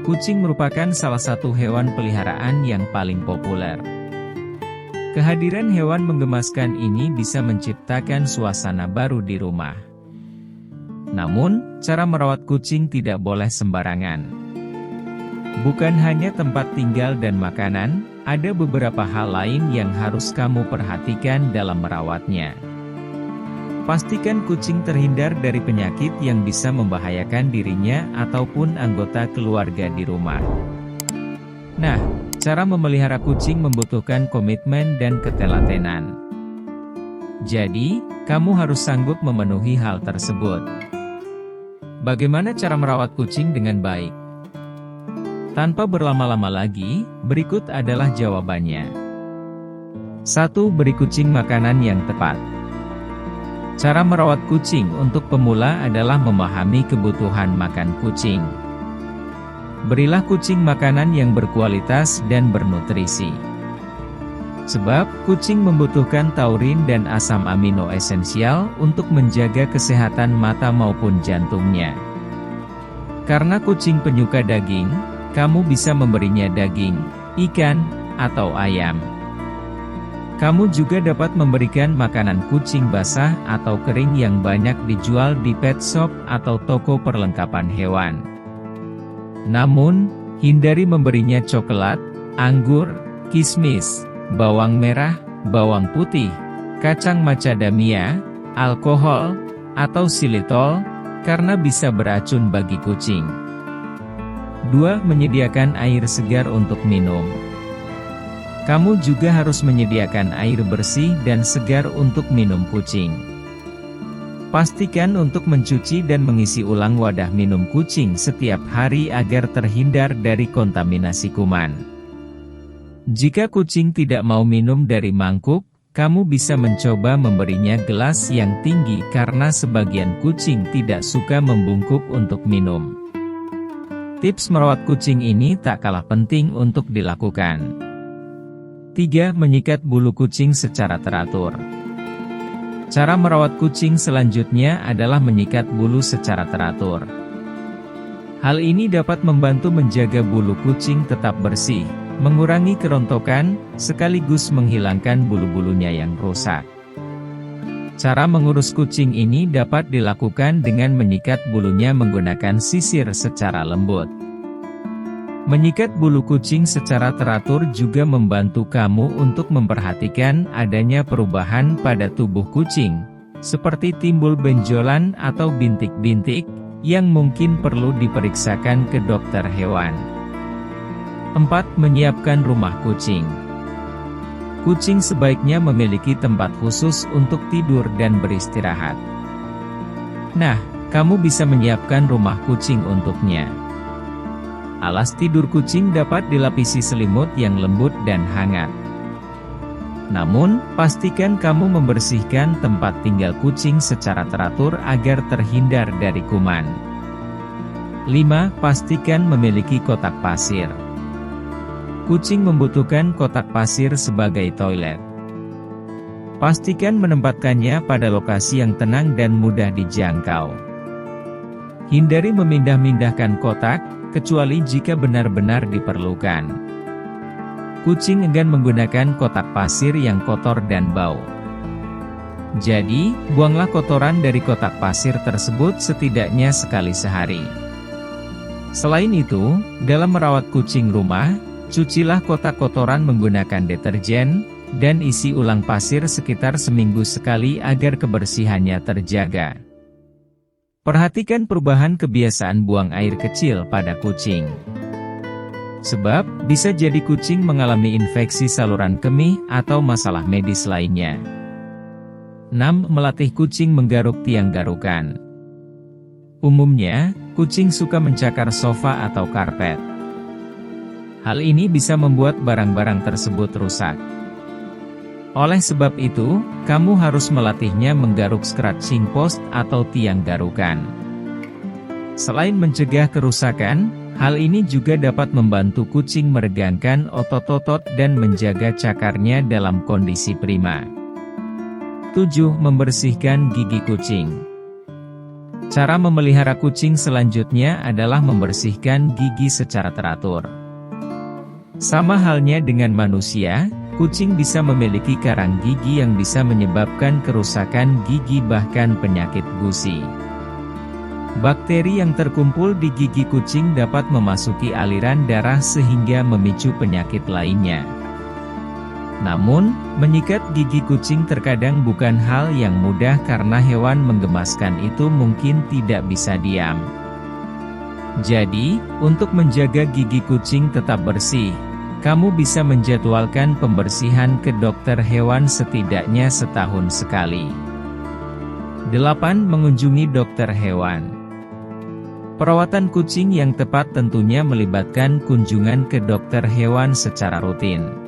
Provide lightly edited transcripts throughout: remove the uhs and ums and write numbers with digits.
Kucing merupakan salah satu hewan peliharaan yang paling populer. Kehadiran hewan menggemaskan ini bisa menciptakan suasana baru di rumah. Namun, cara merawat kucing tidak boleh sembarangan. Bukan hanya tempat tinggal dan makanan, ada beberapa hal lain yang harus kamu perhatikan dalam merawatnya. Pastikan kucing terhindar dari penyakit yang bisa membahayakan dirinya ataupun anggota keluarga di rumah. Nah, cara memelihara kucing membutuhkan komitmen dan ketelatenan. Jadi, kamu harus sanggup memenuhi hal tersebut. Bagaimana cara merawat kucing dengan baik? Tanpa berlama-lama lagi, berikut adalah jawabannya. 1. Beri kucing makanan yang tepat. Cara merawat kucing untuk pemula adalah memahami kebutuhan makan kucing. Berilah kucing makanan yang berkualitas dan bernutrisi. Sebab, kucing membutuhkan taurin dan asam amino esensial untuk menjaga kesehatan mata maupun jantungnya. Karena kucing penyuka daging, kamu bisa memberinya daging, ikan, atau ayam. Kamu juga dapat memberikan makanan kucing basah atau kering yang banyak dijual di pet shop atau toko perlengkapan hewan. Namun, hindari memberinya coklat, anggur, kismis, bawang merah, bawang putih, kacang macadamia, alkohol, atau xilitol, karena bisa beracun bagi kucing. 2. Menyediakan air segar untuk minum. Kamu juga harus menyediakan air bersih dan segar untuk minum kucing. Pastikan untuk mencuci dan mengisi ulang wadah minum kucing setiap hari agar terhindar dari kontaminasi kuman. Jika kucing tidak mau minum dari mangkuk, kamu bisa mencoba memberinya gelas yang tinggi karena sebagian kucing tidak suka membungkuk untuk minum. Tips merawat kucing ini tak kalah penting untuk dilakukan. 3. Menyikat bulu kucing secara teratur. Cara merawat kucing selanjutnya adalah menyikat bulu secara teratur. Hal ini dapat membantu menjaga bulu kucing tetap bersih, mengurangi kerontokan, sekaligus menghilangkan bulu-bulunya yang rusak. Cara mengurus kucing ini dapat dilakukan dengan menyikat bulunya menggunakan sisir secara lembut. Menyikat bulu kucing secara teratur juga membantu kamu untuk memperhatikan adanya perubahan pada tubuh kucing, seperti timbul benjolan atau bintik-bintik, yang mungkin perlu diperiksakan ke dokter hewan. 4. Menyiapkan rumah kucing. Kucing sebaiknya memiliki tempat khusus untuk tidur dan beristirahat. Nah, kamu bisa menyiapkan rumah kucing untuknya. Alas tidur kucing dapat dilapisi selimut yang lembut dan hangat. Namun, pastikan kamu membersihkan tempat tinggal kucing secara teratur agar terhindar dari kuman. 5. Pastikan memiliki kotak pasir. Kucing membutuhkan kotak pasir sebagai toilet. Pastikan menempatkannya pada lokasi yang tenang dan mudah dijangkau. Hindari memindah-mindahkan kotak, kecuali jika benar-benar diperlukan. Kucing enggan menggunakan kotak pasir yang kotor dan bau. Jadi, buanglah kotoran dari kotak pasir tersebut setidaknya sekali sehari. Selain itu, dalam merawat kucing rumah, cucilah kotak kotoran menggunakan deterjen, dan isi ulang pasir sekitar seminggu sekali agar kebersihannya terjaga. Perhatikan perubahan kebiasaan buang air kecil pada kucing. Sebab, bisa jadi kucing mengalami infeksi saluran kemih atau masalah medis lainnya. 6. Melatih kucing menggaruk tiang garukan. Umumnya, kucing suka mencakar sofa atau karpet. Hal ini bisa membuat barang-barang tersebut rusak. Oleh sebab itu, kamu harus melatihnya menggaruk scratching post atau tiang garukan. Selain mencegah kerusakan, hal ini juga dapat membantu kucing meregangkan otot-otot dan menjaga cakarnya dalam kondisi prima. 7. Membersihkan gigi kucing. Cara memelihara kucing selanjutnya adalah membersihkan gigi secara teratur. Sama halnya dengan manusia, kucing bisa memiliki karang gigi yang bisa menyebabkan kerusakan gigi bahkan penyakit gusi. Bakteri yang terkumpul di gigi kucing dapat memasuki aliran darah sehingga memicu penyakit lainnya. Namun, menyikat gigi kucing terkadang bukan hal yang mudah karena hewan menggemaskan itu mungkin tidak bisa diam. Jadi, untuk menjaga gigi kucing tetap bersih, kamu bisa menjadwalkan pembersihan ke dokter hewan setidaknya setahun sekali. 8. Mengunjungi dokter hewan. Perawatan kucing yang tepat tentunya melibatkan kunjungan ke dokter hewan secara rutin.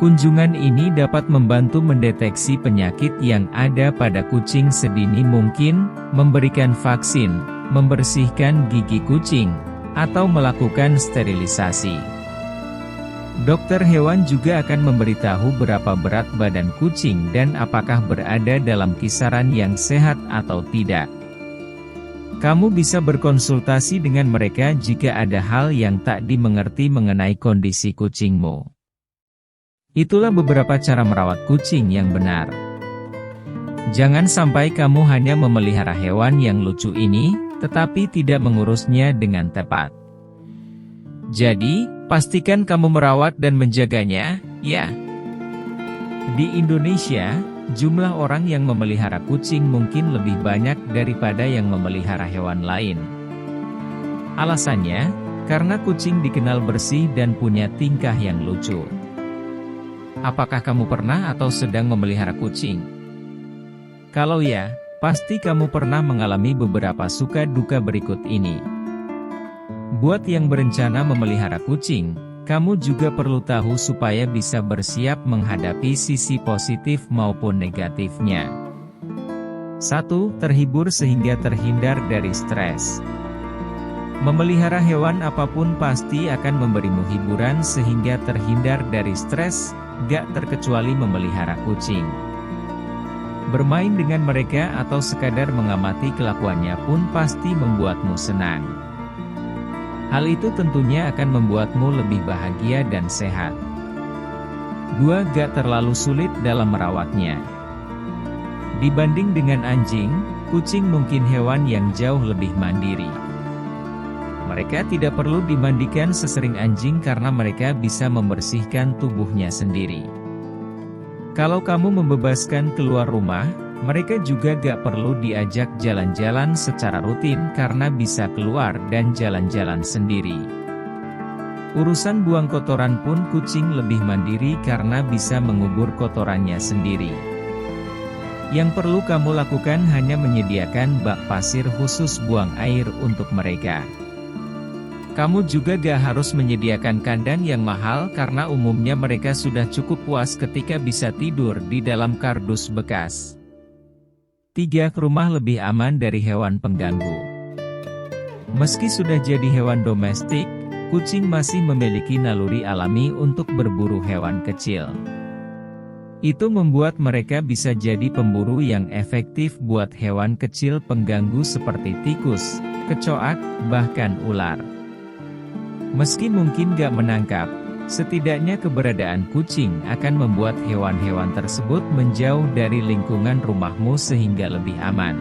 Kunjungan ini dapat membantu mendeteksi penyakit yang ada pada kucing sedini mungkin, memberikan vaksin, membersihkan gigi kucing, atau melakukan sterilisasi. Dokter hewan juga akan memberitahu berapa berat badan kucing dan apakah berada dalam kisaran yang sehat atau tidak. Kamu bisa berkonsultasi dengan mereka jika ada hal yang tak dimengerti mengenai kondisi kucingmu. Itulah beberapa cara merawat kucing yang benar. Jangan sampai kamu hanya memelihara hewan yang lucu ini, tetapi tidak mengurusnya dengan tepat. Jadi, pastikan kamu merawat dan menjaganya, ya. Di Indonesia, jumlah orang yang memelihara kucing mungkin lebih banyak daripada yang memelihara hewan lain. Alasannya, karena kucing dikenal bersih dan punya tingkah yang lucu. Apakah kamu pernah atau sedang memelihara kucing? Kalau ya, pasti kamu pernah mengalami beberapa suka duka berikut ini. Buat yang berencana memelihara kucing, kamu juga perlu tahu supaya bisa bersiap menghadapi sisi positif maupun negatifnya. 1. Terhibur sehingga terhindar dari stres. Memelihara hewan apapun pasti akan memberimu hiburan sehingga terhindar dari stres, gak terkecuali memelihara kucing. Bermain dengan mereka atau sekadar mengamati kelakuannya pun pasti membuatmu senang. Hal itu tentunya akan membuatmu lebih bahagia dan sehat. 2. Gak terlalu sulit dalam merawatnya. Dibanding dengan anjing, kucing mungkin hewan yang jauh lebih mandiri. Mereka tidak perlu dimandikan sesering anjing karena mereka bisa membersihkan tubuhnya sendiri. Kalau kamu membebaskan keluar rumah, mereka juga gak perlu diajak jalan-jalan secara rutin karena bisa keluar dan jalan-jalan sendiri. Urusan buang kotoran pun kucing lebih mandiri karena bisa mengubur kotorannya sendiri. Yang perlu kamu lakukan hanya menyediakan bak pasir khusus buang air untuk mereka. Kamu juga gak harus menyediakan kandang yang mahal karena umumnya mereka sudah cukup puas ketika bisa tidur di dalam kardus bekas. 3. Rumah lebih aman dari hewan pengganggu. Meski sudah jadi hewan domestik, kucing masih memiliki naluri alami untuk berburu hewan kecil. Itu membuat mereka bisa jadi pemburu yang efektif buat hewan kecil pengganggu seperti tikus, kecoak, bahkan ular. Meski mungkin gak menangkap, setidaknya keberadaan kucing akan membuat hewan-hewan tersebut menjauh dari lingkungan rumahmu sehingga lebih aman.